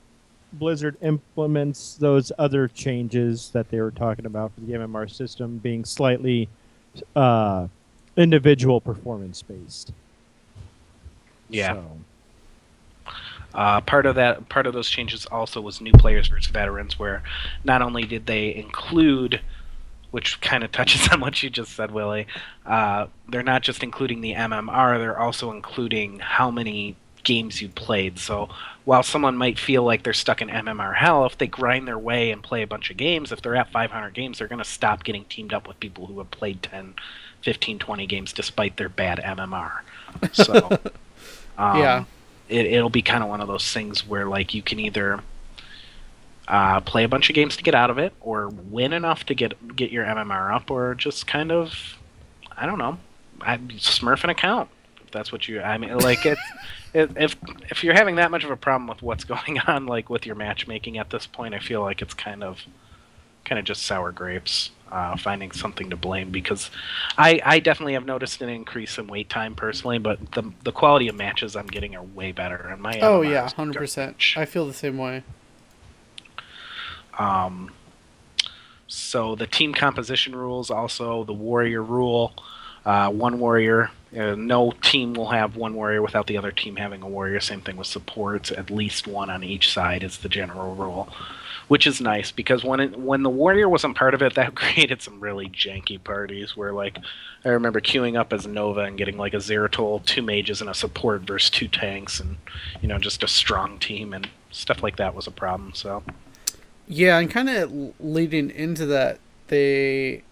Blizzard implements those other changes that they were talking about for the MMR system being slightly individual performance based. Yeah. So. Part of those changes also was new players versus veterans, where not only did they include, which kind of touches on what you just said, Willie, they're not just including the MMR, they're also including how many games you played. So while someone might feel like they're stuck in MMR hell, if they grind their way and play a bunch of games, if they're at 500 games, they're going to stop getting teamed up with people who have played 10, 15, 20 games despite their bad MMR. So Yeah. It'll be kind of one of those things where like you can either play a bunch of games to get out of it, or win enough to get your MMR up, or just kind of, I don't know, smurf an account. If that's what you, I mean, like if you're having that much of a problem with what's going on, like with your matchmaking at this point, I feel like it's kind of just sour grapes, finding something to blame, because I definitely have noticed an increase in wait time personally, but the quality of matches I'm getting are way better, and my Oh MMR yeah, is 100%. garbage. I feel the same way. So the team composition rules, also the warrior rule, one warrior. No team will have one warrior without the other team having a warrior. Same thing with supports. At least one on each side is the general rule, which is nice because when the warrior wasn't part of it, that created some really janky parties where, like, I remember queuing up as Nova and getting like a Zeratol, 2 mages, and a support versus 2 tanks, and just a strong team, and stuff like that was a problem. So Yeah, and kind of leading into that, they,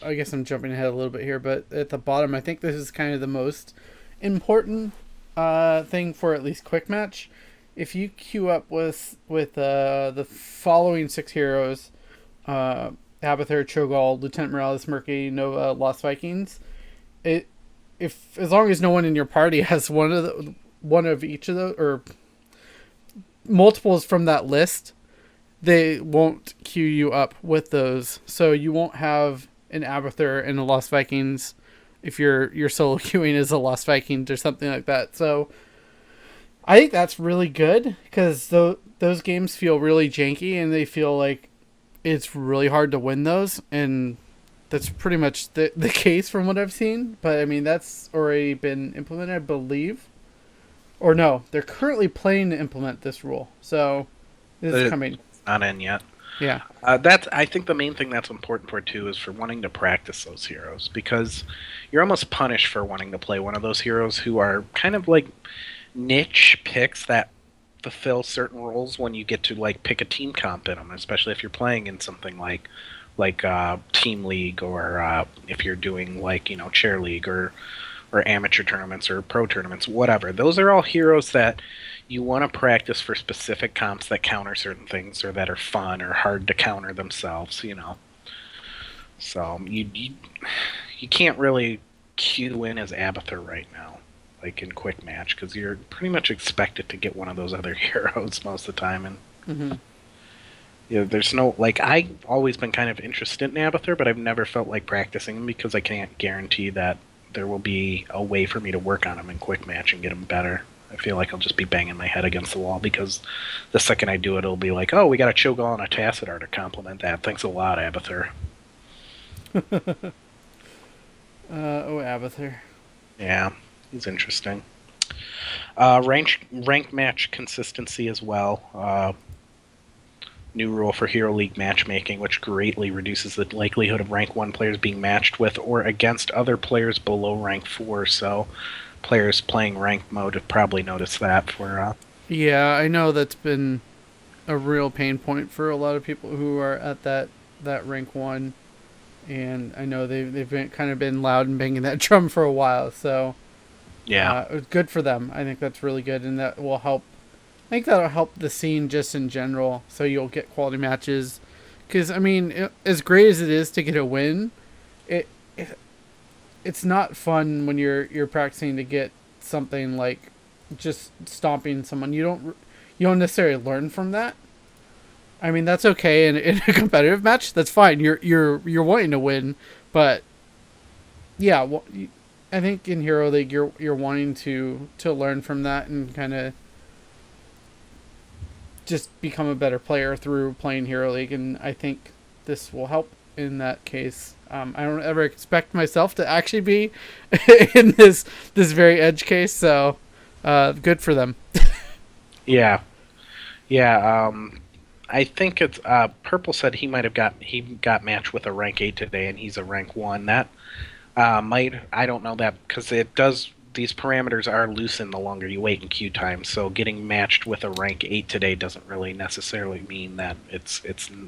I guess I'm jumping ahead a little bit here, but at the bottom, I think this is kind of the most important thing for at least quick match. If you queue up with the following 6 heroes, Abathur, Cho'Gall, Lieutenant Morales, Murky, Nova, Lost Vikings, if as long as no one in your party has one of each of those, or multiples from that list, they won't queue you up with those. So you won't have an Abathur and a Lost Vikings if you're solo queuing as a Lost Vikings or something like that. So I think that's really good, because those games feel really janky and they feel like it's really hard to win those, and that's pretty much the case from what I've seen. But I mean, that's already been implemented, I believe. Or no, they're currently planning to implement this rule. So this is coming. Not in yet. Yeah. I think the main thing that's important for it too is for wanting to practice those heroes, because you're almost punished for wanting to play one of those heroes who are kind of like niche picks that fulfill certain roles when you get to like pick a team comp in them, especially if you're playing in something like team league, or if you're doing like chair league or amateur tournaments or pro tournaments, whatever. Those are all heroes that you want to practice for specific comps that counter certain things or that are fun or hard to counter themselves. So you can't really queue in as Abathur right now, like in quick match, because you're pretty much expected to get one of those other heroes most of the time. And there's no like I've always been kind of interested in Abathur, but I've never felt like practicing him because I can't guarantee that there will be a way for me to work on him in quick match and get him better. I feel like I'll just be banging my head against the wall because the second I do it, it'll be like, oh, we got a Cho'Gall and a Tassadar to complement that. Thanks a lot, Abathur. Abathur. Yeah, he's interesting. Rank match consistency as well. New rule for Hero League matchmaking, which greatly reduces the likelihood of rank 1 players being matched with or against other players below rank 4. So players playing ranked mode have probably noticed that. Yeah, I know that's been a real pain point for a lot of people who are at that rank 1. And I know they've been loud and banging that drum for a while. So yeah, it was good for them. I think that's really good, and that will help. I think that'll help the scene just in general, so you'll get quality matches. Because I mean, as great as it is to get a win, it's not fun when you're practicing to get something like just stomping someone. You don't necessarily learn from that. I mean, that's okay in a competitive match. That's fine. You're wanting to win, but yeah, well, I think in Hero League you're wanting to learn from that and kind of just become a better player through playing Hero League, and I think this will help in that case. I don't ever expect myself to actually be in this very edge case, so good for them. yeah. I think it's Purple said he got matched with a rank 8 today, and he's a rank 1. That I don't know that because it does. These parameters are loosened the longer you wait in queue time, so getting matched with a rank 8 today doesn't really necessarily mean that it's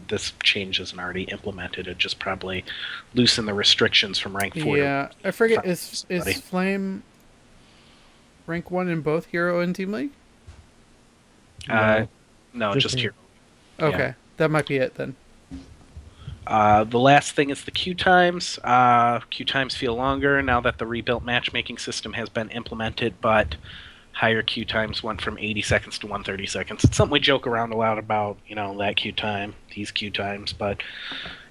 this change isn't already implemented. It just probably loosened the restrictions from rank 4. Yeah, I forget, is Flame rank 1 in both Hero and Team League? No, just Hero. Okay, yeah. That might be it then. The last thing is the queue times. Queue times feel longer now that the rebuilt matchmaking system has been implemented, but higher queue times went from 80 seconds to 130 seconds. It's something we joke around a lot about, that queue time, these queue times, but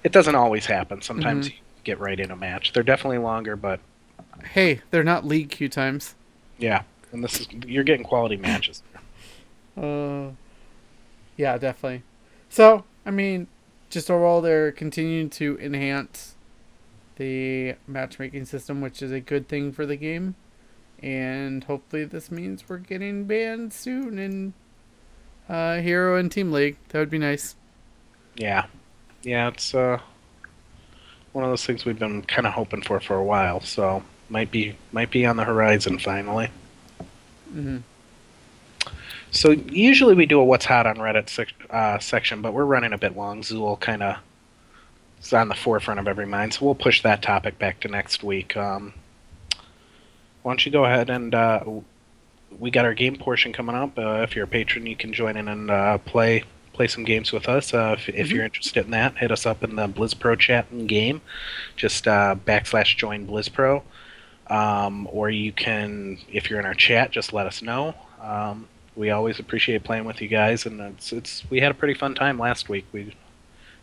it doesn't always happen. Sometimes you get right in a match. They're definitely longer, but... Hey, they're not league queue times. Yeah, and you're getting quality matches. Yeah, definitely. So, I mean... Just overall, they're continuing to enhance the matchmaking system, which is a good thing for the game. And hopefully this means we're getting banned soon in Hero and Team League. That would be nice. Yeah, it's one of those things we've been kind of hoping for a while. So might be on the horizon finally. Mm-hmm. So usually we do a What's Hot on Reddit section, but we're running a bit long. Zool kind of is on the forefront of every mind, so we'll push that topic back to next week. Why don't you go ahead and we got our game portion coming up. If you're a patron, you can join in and play some games with us. If you're interested in that, hit us up in the BlizzPro chat and game. Just /join BlizzPro. Or you can, if you're in our chat, just let us know. We always appreciate playing with you guys, and we had a pretty fun time last week. We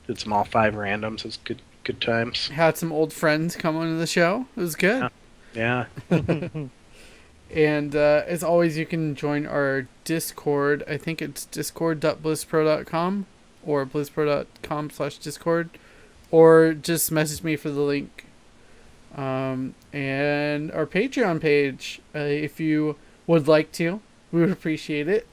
did some all 5 randoms. It was good times. Had some old friends come on the show. It was good. Yeah. And as always, you can join our Discord. I think it's discord.blizzpro.com or blizzpro.com/discord, or just message me for the link. And our Patreon page, if you would like to. We would appreciate it.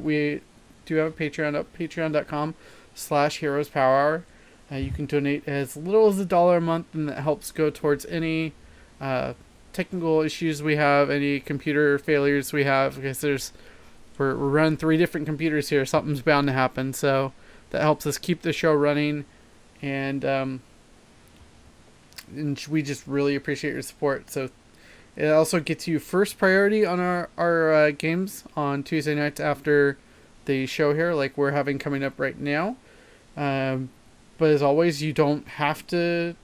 We do have a Patreon up, patreon.com/heroespowerhour. You can donate as little as $1 a month, and that helps go towards any technical issues we have, any computer failures we have, because we're running 3 different computers here. Something's bound to happen. So that helps us keep the show running, and we just really appreciate your support. So it also gets you first priority on our games on Tuesday nights after the show here, like we're having coming up right now. But as always, you don't have to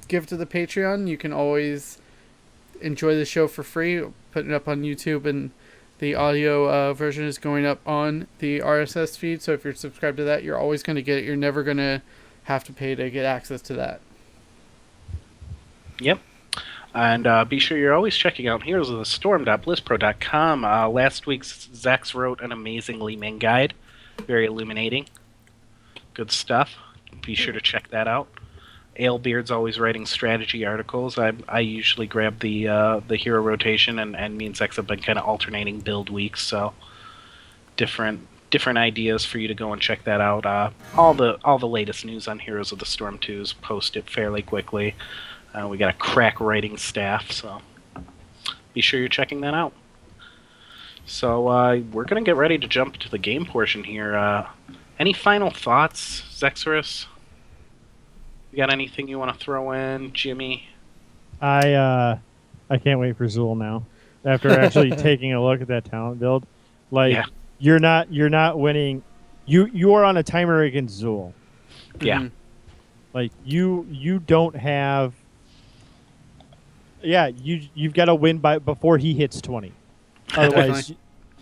give to the Patreon. You can always enjoy the show for free, putting it up on YouTube, and the audio version is going up on the RSS feed. So if you're subscribed to that, you're always going to get it. You're never going to have to pay to get access to that. Yep. And be sure you're always checking out heroesofthestorm.blizspro.com. Last week, Zax wrote an amazingly main guide. Very illuminating. Good stuff. Be sure to check that out. Alebeard's always writing strategy articles. I usually grab the hero rotation, and me and Zax have been kind of alternating build weeks, so different ideas for you to go and check that out. All the latest news on Heroes of the Storm 2 is posted fairly quickly. We got a crack writing staff, so be sure you're checking that out. So we're going to get ready to jump to the game portion here. Any final thoughts, Zexorus? You got anything you want to throw in, Jimmy? I can't wait for Zool now. After actually taking a look at that talent build, you're not winning. You are on a timer against Zool. Yeah. Mm-hmm. Like you don't have. Yeah, you've got to win before he hits 20.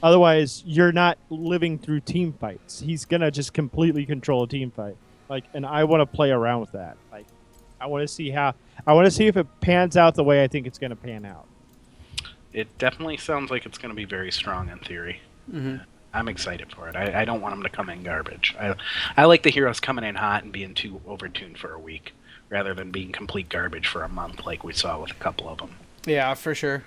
Otherwise, you're not living through team fights. He's gonna just completely control a team fight. And I want to play around with that. I want to see if it pans out the way I think it's gonna pan out. It definitely sounds like it's gonna be very strong in theory. Mm-hmm. I'm excited for it. I don't want him to come in garbage. I like the heroes coming in hot and being too overtuned for a week, rather than being complete garbage for a month like we saw with a couple of them. Yeah, for sure.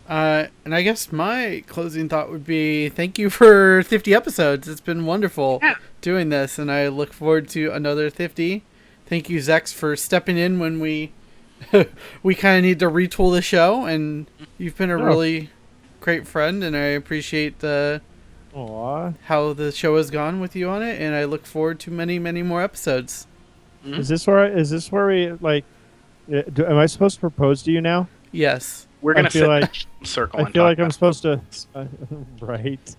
And I guess my closing thought would be thank you for 50 episodes. It's been wonderful doing this, and I look forward to another 50. Thank you, Zex, for stepping in when we kind of need to retool the show, and you've been a really great friend, and I appreciate how the show has gone with you on it, and I look forward to many, many more episodes. Mm-hmm. Is this where we am I supposed to propose to you now? Yes. We're gonna sit in a circle. I feel like I'm supposed to. Right.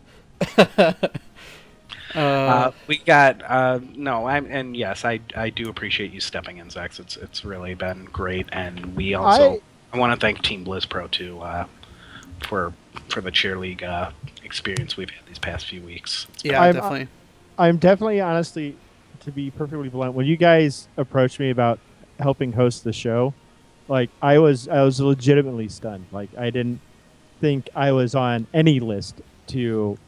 We got no. Yes, I do appreciate you stepping in, Zax. It's really been great, and we also I want to thank Team BlizzPro too for the cheer league experience we've had these past few weeks. Definitely. I'm definitely, honestly, to be perfectly blunt, when you guys approached me about helping host the show, I was legitimately stunned. I didn't think I was on any list to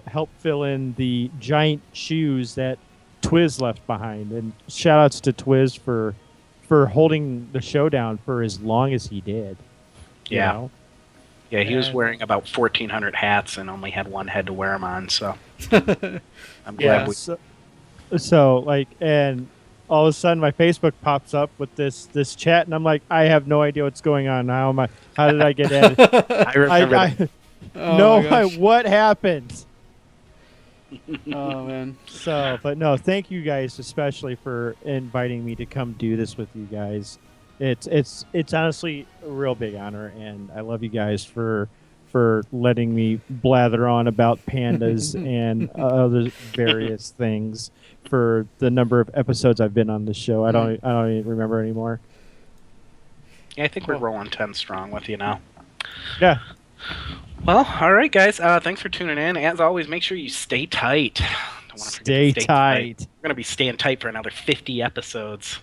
help fill in the giant shoes that Twiz left behind. And shout outs to Twiz for holding the show down for as long as he did. Yeah. You know? Yeah, he was wearing about 1,400 hats and only had one head to wear them on. So I'm glad and all of a sudden my Facebook pops up with this chat, and I'm like, I have no idea what's going on. How did I get added? I remember that. What happened? Oh man. But no, thank you guys especially for inviting me to come do this with you guys. It's honestly a real big honor, and I love you guys for letting me blather on about pandas and other various things for the number of episodes I've been on the show. I don't even remember anymore. Yeah, I think we're rolling 10 strong with you now. Yeah. Well, all right, guys. Thanks for tuning in. As always, make sure you stay tight. Stay tight. We're going to be staying tight for another 50 episodes.